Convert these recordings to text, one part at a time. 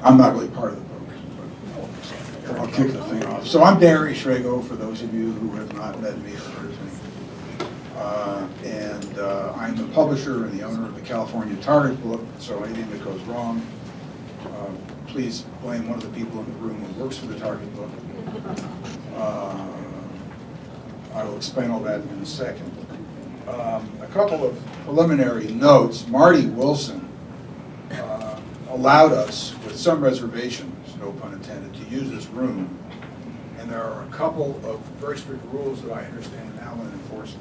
I'm not really part of the program, but I'll kick the thing off. So I'm Darry Schrago, for those of you who have not met me or heard of me. I'm the publisher and the owner of the California Target book, so anything that goes wrong, please blame one of the people in the room who works for the Target book. I will explain all that in a second. A couple of preliminary notes. Marty Wilson allowed us, with some reservations, no pun intended, to use this room. And there are a couple of very strict rules that I understand Alan enforces.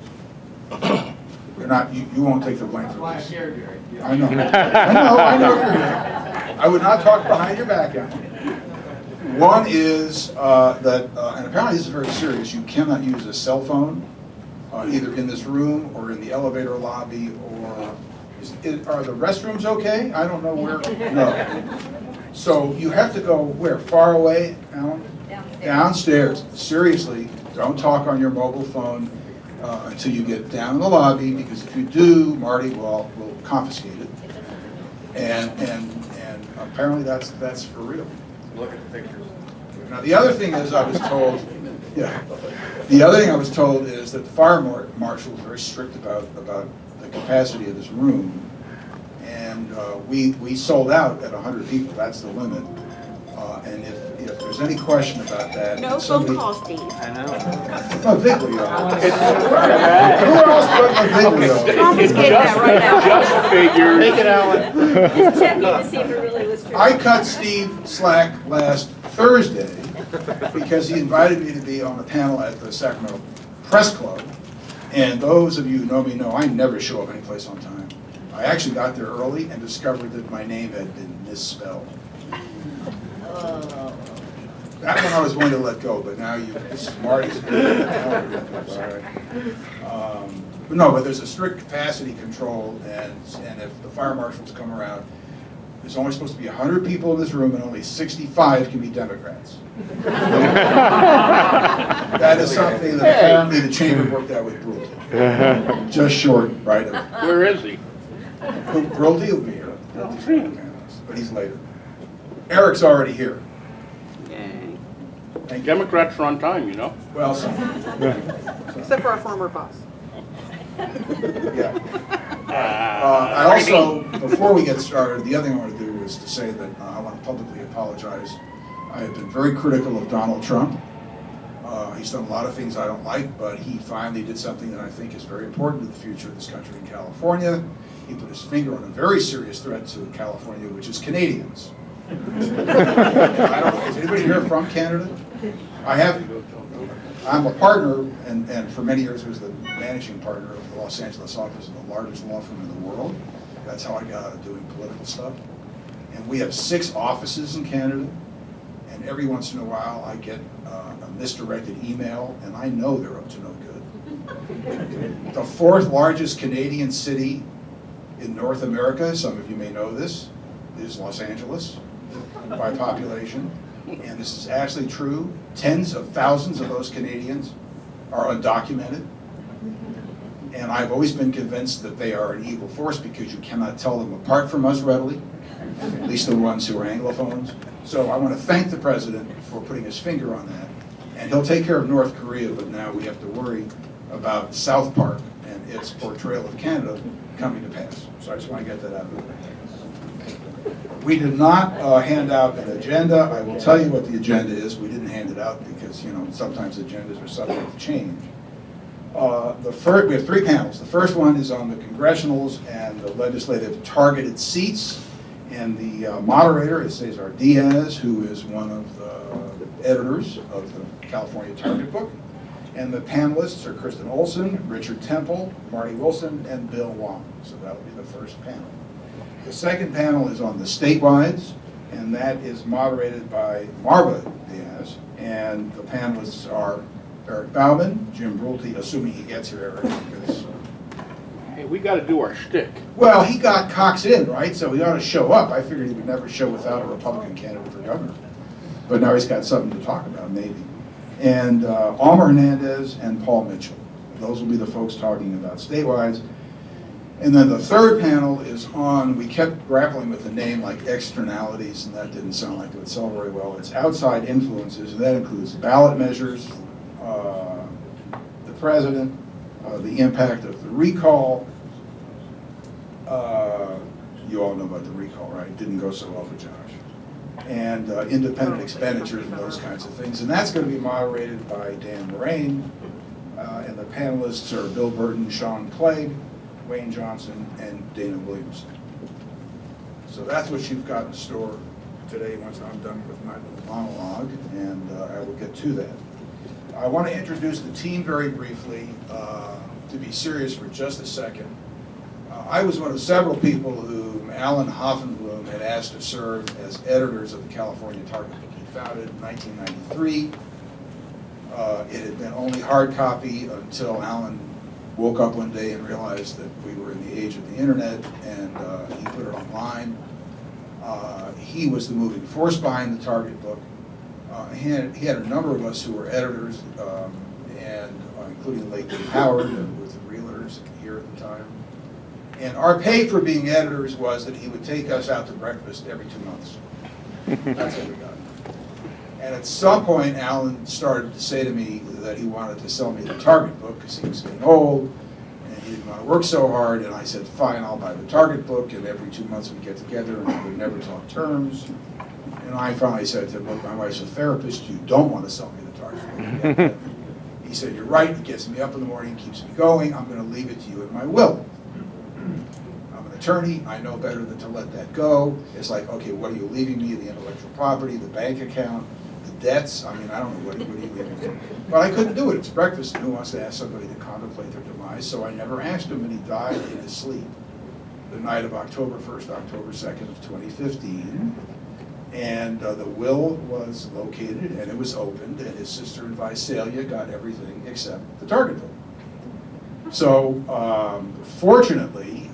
You're not, you won't take the blame for this. I know. I know you're here. I would not talk behind your back, Alan. One is that, and apparently this is very serious, you cannot use a cell phone either in this room or in the elevator lobby, or are the restrooms okay? I don't know where. No. So you have to go where? Far away, Alan? Downstairs. Seriously, don't talk on your mobile phone until you get down in the lobby, because if you do, Marty will confiscate it. And apparently that's for real. Look at the pictures. Now the other thing is, I was told, yeah. The other thing I was told is that the fire marshal was very strict about the capacity of this room, and we sold out at 100 people. That's the limit. And if there's any question about that, No phone call, Steve. I know. Viglio. Who else but Viglio? Confiscate that right now. Just figured. Take it, Alan. Just checking to see if it really was true. I cut Steve slack last Thursday because he invited me to be on a panel at the Sacramento Press Club. And those of you who know me know I never show up any place on time. I actually got there early and discovered that my name had been misspelled. That one I was willing to let go, but now this is Marty's. Sorry. But no, but there's a strict capacity control, and if the fire marshals come around, there's only supposed to be 100 people in this room, and only 65 can be Democrats. That is something that apparently the chamber worked out with Brulte. Just short, right? Where is he? Brulte will be here, but he's later. Eric's already here. Yay. Thank you. Democrats are on time, you know. Well, Except for our former boss. yeah. I also, before we get started, the other thing I want to do is to say that I want to publicly apologize. I have been very critical of Donald Trump. He's done a lot of things I don't like, but he finally did something that I think is very important to the future of this country in California. He put his finger on a very serious threat to California, which is Canadians. I don't know, is anybody here from Canada? I'm a partner, and for many years was the managing partner of the Los Angeles office of the largest law firm in the world. That's how I got out of doing political stuff. And we have 6 offices in Canada, and every once in a while I get a misdirected email, and I know they're up to no good. The 4th largest Canadian city in North America, some of you may know this, is Los Angeles by population. And this is actually true. Tens of thousands of those Canadians are undocumented. And I've always been convinced that they are an evil force because you cannot tell them apart from us readily, at least the ones who are Anglophones. So I want to thank the president for putting his finger on that. And he'll take care of North Korea, but now we have to worry about South Park and its portrayal of Canada coming to pass. So I just want to get that out of the way. We did not hand out an agenda. I will tell you what the agenda is. We didn't hand it out because, you know, sometimes agendas are subject to change. We have 3 panels. The first one is on the congressionals and the legislative targeted seats. And the moderator is Cesar Diaz, who is one of the editors of the California Target book. And the panelists are Kristen Olson, Richard Temple, Marty Wilson, and Bill Wong. So that'll be the first panel. The second panel is on the statewides, and that is moderated by Marva Diaz. And the panelists are Eric Bauman, Jim Brulte, assuming he gets here, Eric, because... Hey, we got to do our shtick. Well, he got Cox in, right? So he ought to show up. I figured he would never show without a Republican candidate for governor. But now he's got something to talk about, maybe. And Alma Hernandez and Paul Mitchell. Those will be the folks talking about statewides. And then the third panel is on, we kept grappling with the name like externalities, and that didn't sound like it would sell very well. It's outside influences, and that includes ballot measures, the president, the impact of the recall. You all know about the recall, right? Didn't go so well for Josh. And independent expenditures and those kinds of things. And that's going to be moderated by Dan Moraine. And the panelists are Bill Burton, Sean Clegg, Wayne Johnson, and Dana Williamson. So that's what you've got in store today once I'm done with my little monologue, and I will get to that. I want to introduce the team very briefly, to be serious for just a second. I was one of several people whom Alan Hoffenblum had asked to serve as editors of the California Target Book. He founded in 1993. It had been only hard copy until Alan woke up one day and realized that we were in the age of the internet, and he put it online. He was the moving force behind the Target book. He had a number of us who were editors, and including late Dave Howard, who was the realtors here at the time. And our pay for being editors was that he would take us out to breakfast every 2 months. That's what we got. And at some point, Alan started to say to me that he wanted to sell me the Target book because he was getting old and he didn't want to work so hard. And I said, fine, I'll buy the Target book. And every 2 months we'd get together and we would never talk terms. And I finally said to him, look, my wife's a therapist. You don't want to sell me the Target book. He said, you're right. It gets me up in the morning, keeps me going. I'm going to leave it to you in my will. I'm an attorney. I know better than to let that go. It's like, okay, what are you leaving me? The intellectual property, the bank account, debts. I mean, I don't know what are you leaving. But I couldn't do it. It's breakfast, and who wants to ask somebody to contemplate their demise? So I never asked him, and he died in his sleep the night of October 1st, October 2nd of 2015. And the will was located, and it was opened, and his sister in Visalia got everything except the Target book. So fortunately,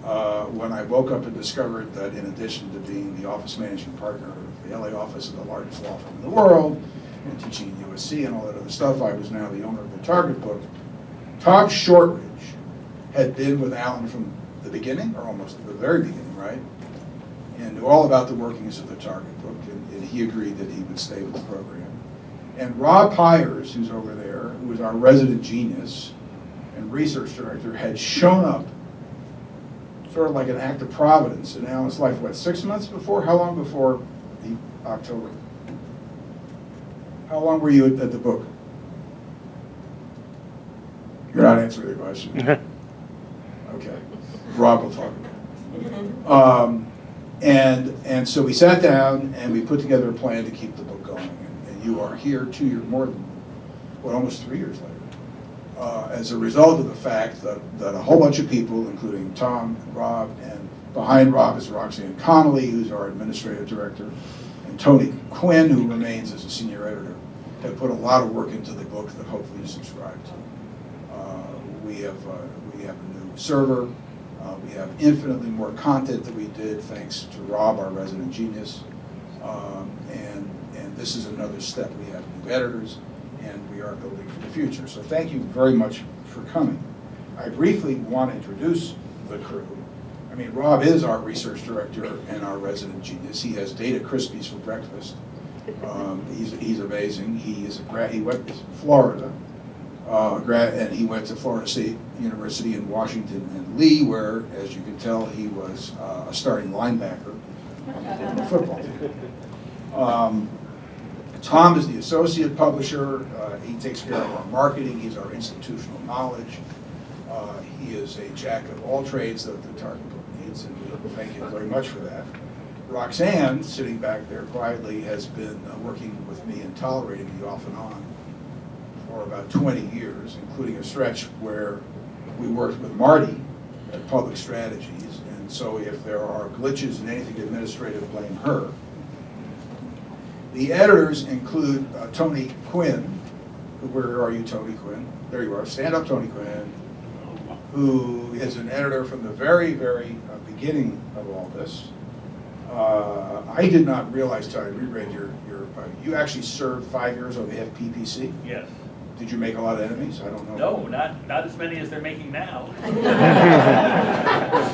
when I woke up and discovered that in addition to being the office managing partner of the LA office of the largest law firm in the world, and teaching at USC and all that other stuff, I was now the owner of the Target book. Tom Shortridge had been with Alan from the beginning, or almost the very beginning, right? And knew all about the workings of the Target book, and he agreed that he would stay with the program. And Rob Pyers, who's over there, who was our resident genius and research director, had shown up sort of like an act of providence in Alan's life, what, 6 months before? How long before October? How long were you at the book? You're not answering the question. Okay. Rob will talk about it. And so we sat down and we put together a plan to keep the book going. And you are here 2 years, more than, what, almost 3 years later, as a result of the fact that a whole bunch of people, including Tom and Rob, and behind Rob is Roxanne Connolly, who's our administrative director, and Tony Quinn, who remains as a senior editor, have put a lot of work into the book that hopefully you subscribe to. We have a new server. We have infinitely more content that we did thanks to Rob, our resident genius. And this is another step. We have new editors, and we are building for the future. So thank you very much for coming. I briefly want to introduce the crew. I mean, Rob is our research director and our resident genius. He has Data Krispies for breakfast. He's amazing. He went to Florida, and he went to Florida State University in Washington and Lee, where, as you can tell, he was a starting linebacker on the football team. Tom is the associate publisher. He takes care of our marketing. He's our institutional knowledge. He is a jack of all trades that the Target book needs, and we thank him very much for that. Roxanne, sitting back there quietly, has been working with me and tolerating me off and on for about 20 years, including a stretch where we worked with Marty at Public Strategies, and so if there are glitches in anything administrative, blame her. The editors include Tony Quinn. Where are you, Tony Quinn? There you are. Stand up, Tony Quinn, who is an editor from the very, very beginning of all this. I did not realize till I reread your you actually served 5 years on the FPPC? Yes. Did you make a lot of enemies? I don't know. No, not as many as they're making now.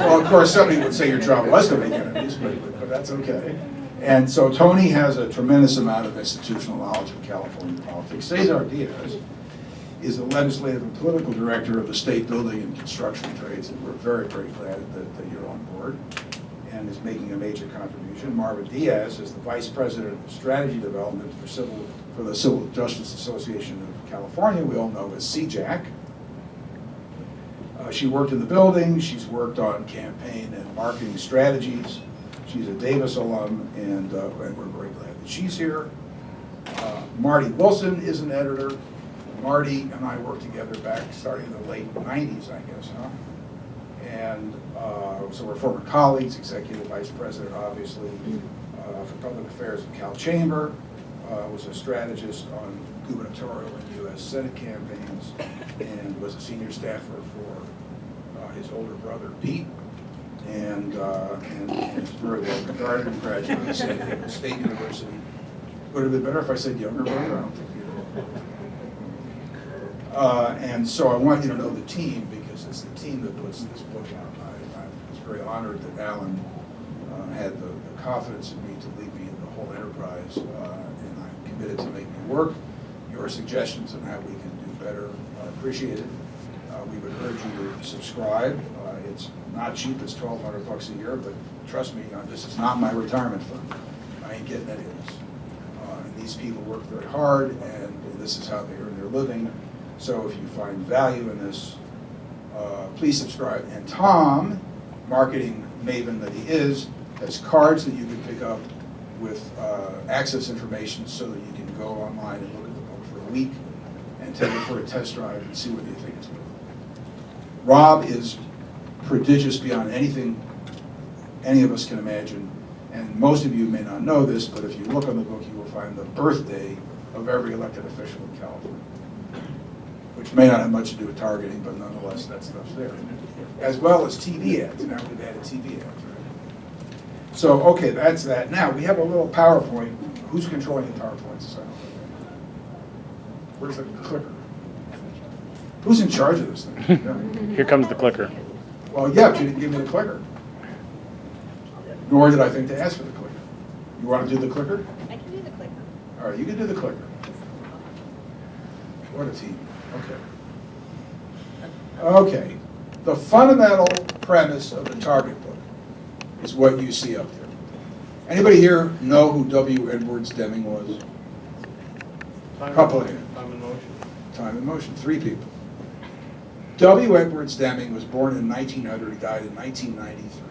Well, of course, somebody would say your job was to make enemies, but that's okay. And so Tony has a tremendous amount of institutional knowledge of California politics. Cesar Diaz is the legislative and political director of the State Building and Construction Trades, and we're very, very glad that you're on board and is making a major contribution. Marva Diaz is the vice president of strategy development for the Civil Justice Association of California, we all know as CJAC. She worked in the building, she's worked on campaign and marketing strategies. She's a Davis alum, and we're very glad that she's here. Marty Wilson is an editor. Marty and I worked together back starting in the late 90s, I guess, huh? And so we're former colleagues, executive vice president, obviously, for public affairs at Cal Chamber, was a strategist on gubernatorial and U.S. Senate campaigns, and was a senior staffer for his older brother, Pete, and is very well regarded and graduate of San Diego State University. Would it have been better if I said younger brother? I don't think you and so I want you to know the team, because it's the team that puts this book out. I was very honored that Alan had the confidence in me to lead me in the whole enterprise, and I'm committed to making it work. Your suggestions on how we can do better are appreciated. We would urge you to subscribe. It's not cheap, it's $1,200 a year, but trust me, this is not my retirement fund. I ain't getting any of this. And these people work very hard, and this is how they earn their living. So if you find value in this, please subscribe. And Tom, marketing maven that he is, has cards that you can pick up with access information so that you can go online and look at the book for a week and take it for a test drive and see what you think it's worth. Rob is prodigious beyond anything any of us can imagine, and most of you may not know this, but if you look on the book, you will find the birthday of every elected official in California, which may not have much to do with targeting, but nonetheless, that stuff's there. As well as TV ads. Now we've added TV ads, right? So, okay, that's that. Now, we have a little PowerPoint. Who's controlling the PowerPoints? Where's the clicker? Who's in charge of this thing? Yeah. Here comes the clicker. Well, yeah, but you didn't give me the clicker. Nor did I think to ask for the clicker. You want to do the clicker? I can do the clicker. All right, you can do the clicker. What a team. Okay. Okay. The fundamental premise of the Target book is what you see up there. Anybody here know who W. Edwards Deming was? Couple of hands. Time in motion. Time in motion. 3 people. W. Edwards Deming was born in 1900. He died in 1993.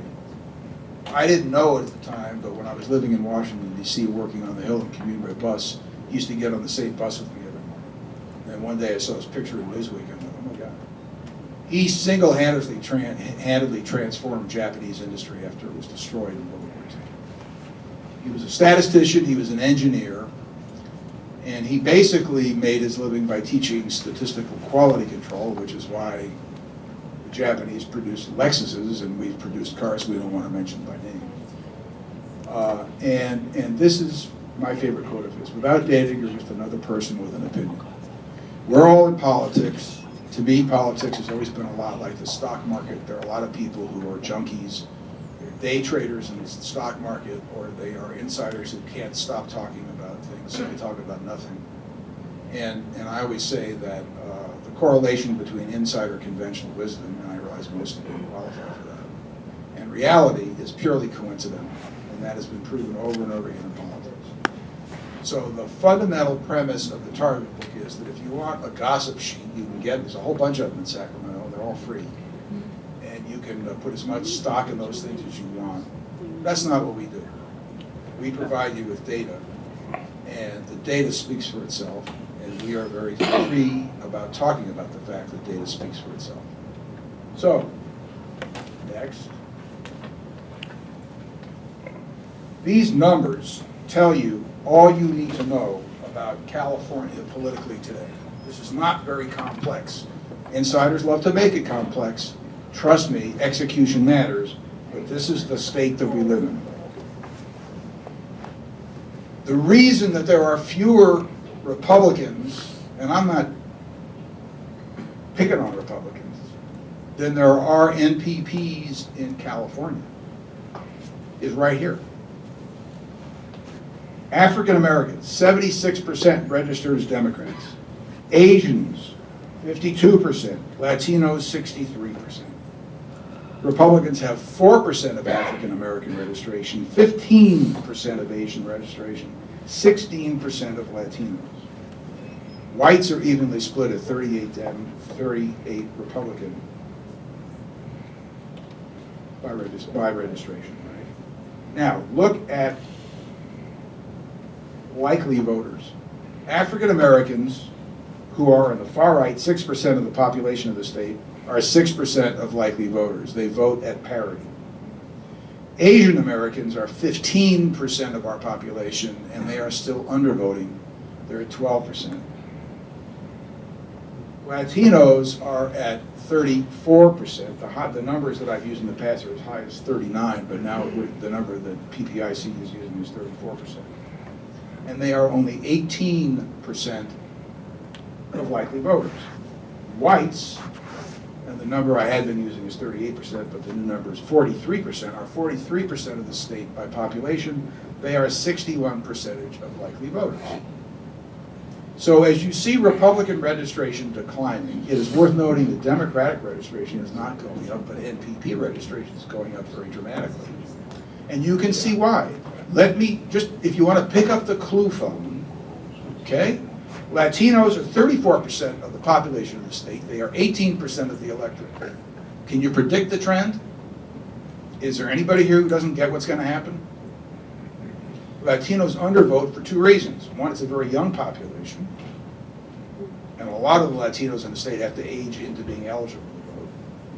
I didn't know it at the time, but when I was living in Washington, D.C., working on the Hill and commuting by bus, he used to get on the same bus with me every morning. And one day I saw his picture in Newsweek, and I thought, oh my God. He single-handedly transformed Japanese industry after it was destroyed in World War II. He was a statistician, he was an engineer, and he basically made his living by teaching statistical quality control, which is why the Japanese produced Lexuses and we've produced cars we don't want to mention by name. And this is my favorite quote of his: without data, you're just another person with an opinion. We're all in politics. To me, politics has always been a lot like the stock market. There are a lot of people who are junkies. They're day traders in the stock market, or they are insiders who can't stop talking about things, so they talk about nothing. And I always say that the correlation between insider conventional wisdom, and I realize most of you qualify for that, and reality is purely coincidental, and that has been proven over and over again in politics. So the fundamental premise of the Target book is that if you want a gossip sheet, you can get, there's a whole bunch of them in Sacramento, they're all free. And you can put as much stock in those things as you want. That's not what we do. We provide you with data, and the data speaks for itself, and we are very free about talking about the fact that data speaks for itself. So, next. These numbers tell you all you need to know about California politically today. This is not very complex. Insiders love to make it complex. Trust me, execution matters, but this is the state that we live in. The reason that there are fewer Republicans, and I'm not picking on Republicans, than there are NPPs in California, is right here. African Americans, 76% registered as Democrats. Asians, 52%. Latinos, 63%. Republicans have 4% of African American registration, 15% of Asian registration, 16% of Latinos. Whites are evenly split at 38 Dem, 38 Republican by registration. Right? Now, look at likely voters. African Americans, who are on the far right, 6% of the population of the state, are 6% of likely voters. They vote at parity. Asian Americans are 15% of our population, and they are still undervoting. They're at 12%. Latinos are at 34%. The numbers that I've used in the past are as high as 39, but now the number that PPIC is using is 34%. And they are only 18% of likely voters. Whites, and the number I had been using is 38%, but the new number is 43%, are 43% of the state by population. They are 61% of likely voters. So as you see Republican registration declining, it is worth noting that Democratic registration is not going up, but NPP registration is going up very dramatically. And you can see why. Let me just, if you want to pick up the clue phone, okay? Latinos are 34% of the population of the state. They are 18% of the electorate. Can you predict the trend? Is there anybody here who doesn't get what's going to happen? Latinos undervote for two reasons. One, it's a very young population, and a lot of the Latinos in the state have to age into being eligible to vote.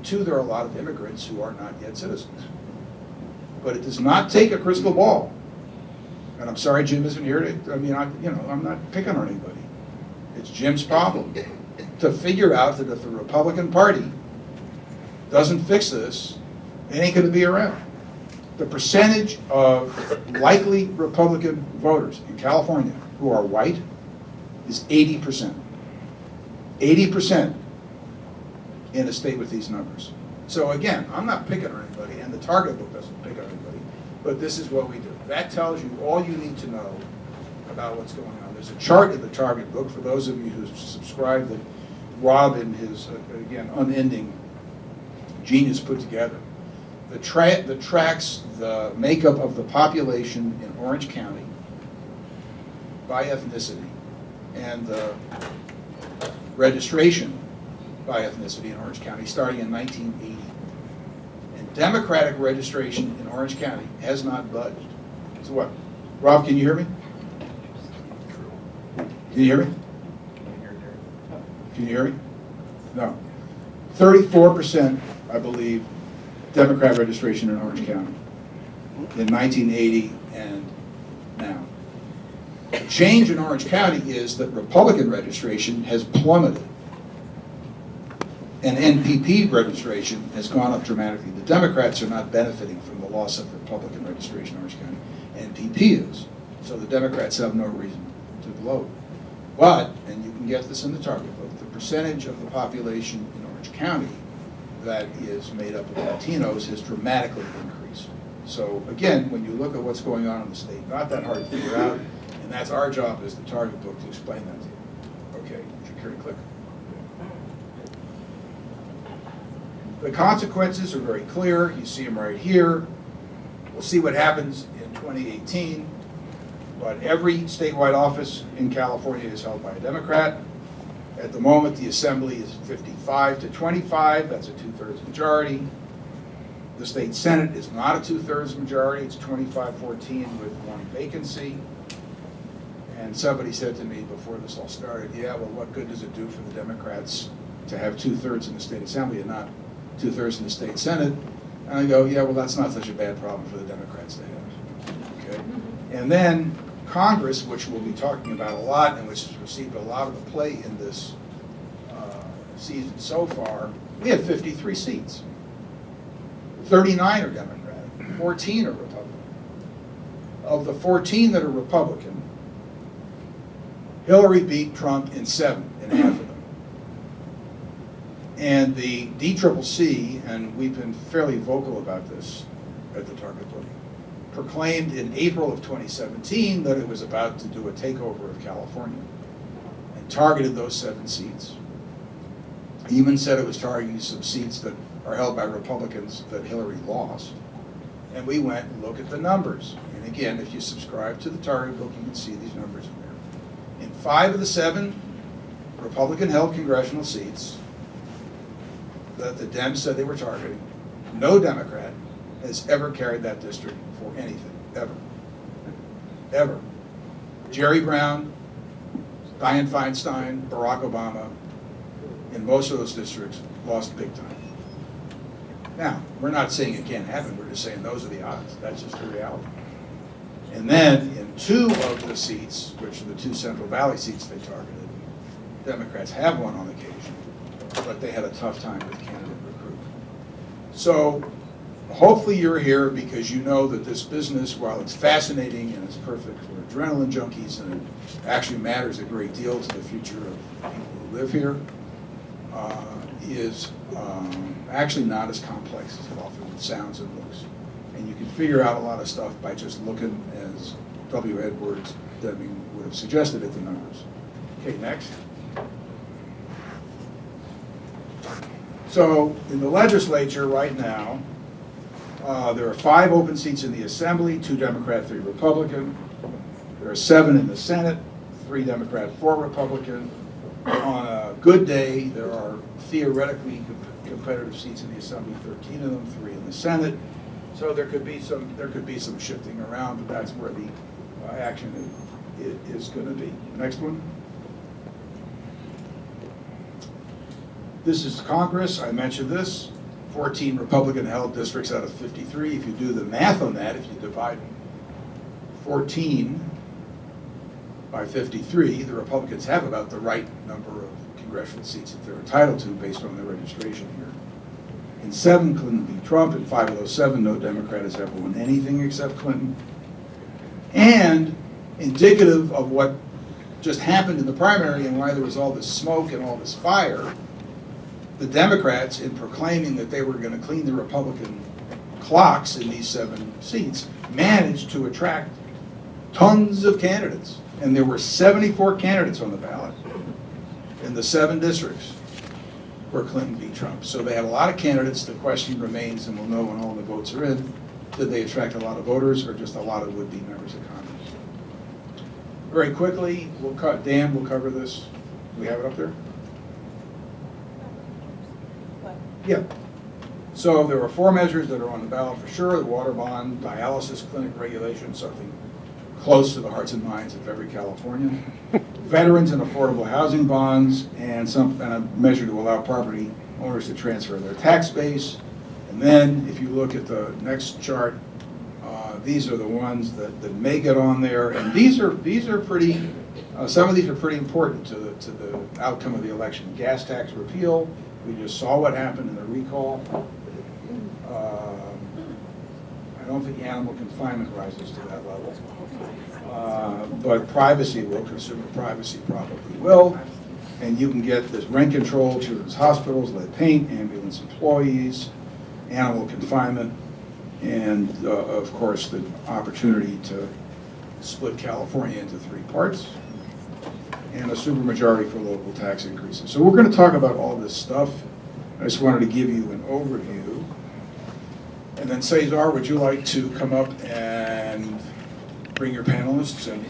Two, there are a lot of immigrants who are not yet citizens. But it does not take a crystal ball. And I'm sorry Jim isn't here to, I'm not picking on anybody. It's Jim's problem to figure out that if the Republican Party doesn't fix this, it ain't going to be around. The percentage of likely Republican voters in California who are white is 80%. 80% in a state with these numbers. So again, I'm not picking on anybody, and the Target book doesn't pick on anybody, but this is what we do. That tells you all you need to know about what's going on. There's a chart in the Target book for those of you who subscribe that Rob in his, again, unending genius put together. That tracks the makeup of the population in Orange County by ethnicity and the registration by ethnicity in Orange County starting in 1980. And Democratic registration in Orange County has not budged. So what? Rob, can you hear me? Can you hear me? Can you hear me? No. 34%, I believe, Democrat registration in Orange County in 1980 and now. The change in Orange County is that Republican registration has plummeted and NPP registration has gone up dramatically. The Democrats are not benefiting from the loss of Republican registration in Orange County. NPP is. So the Democrats have no reason to gloat. But, and you can get this in the Target book, the percentage of the population in Orange County that is made up of Latinos has dramatically increased. So again, when you look at what's going on in the state, not that hard to figure out, and that's our job as the Target book to explain that to you. Okay, would you care to click? The consequences are very clear. You see them right here. We'll see what happens in 2018. But every statewide office in California is held by a Democrat. At the moment, the Assembly is 55 to 25. That's a 2/3 majority. The state Senate is not a 2/3 majority. It's 25-14 with one vacancy. And somebody said to me before this all started, yeah, well, what good does it do for the Democrats to have 2/3 in the state Assembly and not 2/3 in the state Senate? And I go, yeah, well, that's not such a bad problem for the Democrats to have. Okay? And then Congress, which we'll be talking about a lot and which has received a lot of the play in this season so far, we have 53 seats. 39 are Democratic, 14 are Republican. Of the 14 that are Republican, Hillary beat Trump in 7 in half of them. And the DCCC, and we've been fairly vocal about this at the Target Building, proclaimed in April of 2017 that it was about to do a takeover of California and targeted those 7 seats. Even said it was targeting some seats that are held by Republicans that Hillary lost. And we went and looked at the numbers. And again, if you subscribe to the Target book, you can see these numbers in there. In 5 of the 7 Republican-held congressional seats that the Dems said they were targeting, no Democrat has ever carried that district for anything, ever. Ever. Jerry Brown, Dianne Feinstein, Barack Obama, in most of those districts, lost big time. Now, we're not saying it can't happen, we're just saying those are the odds. That's just the reality. And then in 2 of the seats, which are the 2 Central Valley seats they targeted, Democrats have won on occasion, but they had a tough time with candidate recruitment. So hopefully you're here because you know that this business, while it's fascinating and it's perfect for adrenaline junkies and it actually matters a great deal to the future of people who live here, is actually not as complex as it often sounds and looks. And you can figure out a lot of stuff by just looking, as W. Edwards Deming would have suggested, at the numbers. Okay, next. So in the legislature right now, there are 5 open seats in the Assembly, 2 Democrat, 3 Republican. There are 7 in the Senate, 3 Democrat, 4 Republican. On a good day, there are theoretically competitive seats in the Assembly, 13 of them, 3 in the Senate. So there could be some shifting around, but that's where the action is going to be. Next one. This is Congress. I mentioned this. 14 Republican-held districts out of 53. If you do the math on that, if you divide 14 by 53, the Republicans have about the right number of congressional seats that they're entitled to based on their registration here. In 7, Clinton beat Trump. In 5 of those 7, no Democrat has ever won anything except Clinton. And indicative of what just happened in the primary and why there was all this smoke and all this fire, the Democrats, in proclaiming that they were going to clean the Republican clocks in these 7 seats, managed to attract tons of candidates. And there were 74 candidates on the ballot in the 7 districts where Clinton beat Trump. So they had a lot of candidates. The question remains, and we'll know when all the votes are in, did they attract a lot of voters or just a lot of would-be members of Congress? Very quickly, Dan will cover this. Do we have it up there? Yeah. So there are 4 measures that are on the ballot for sure: the water bond, dialysis clinic regulation, something close to the hearts and minds of every Californian, veterans and affordable housing bonds, and a measure to allow property owners to transfer their tax base. And then, if you look at the next chart, these are the ones that may get on there, and these are pretty. Some of these are pretty important to the outcome of the election. Gas tax repeal. We just saw what happened in the recall. I don't think animal confinement rises to that level. But privacy will, consumer privacy probably will. And you can get this rent control, children's hospitals, lead paint, ambulance employees, animal confinement, and of course the opportunity to split California into 3 parts, and a supermajority for local tax increases. So we're going to talk about all this stuff. I just wanted to give you an overview. And then Cesar, would you like to come up and bring your panelists and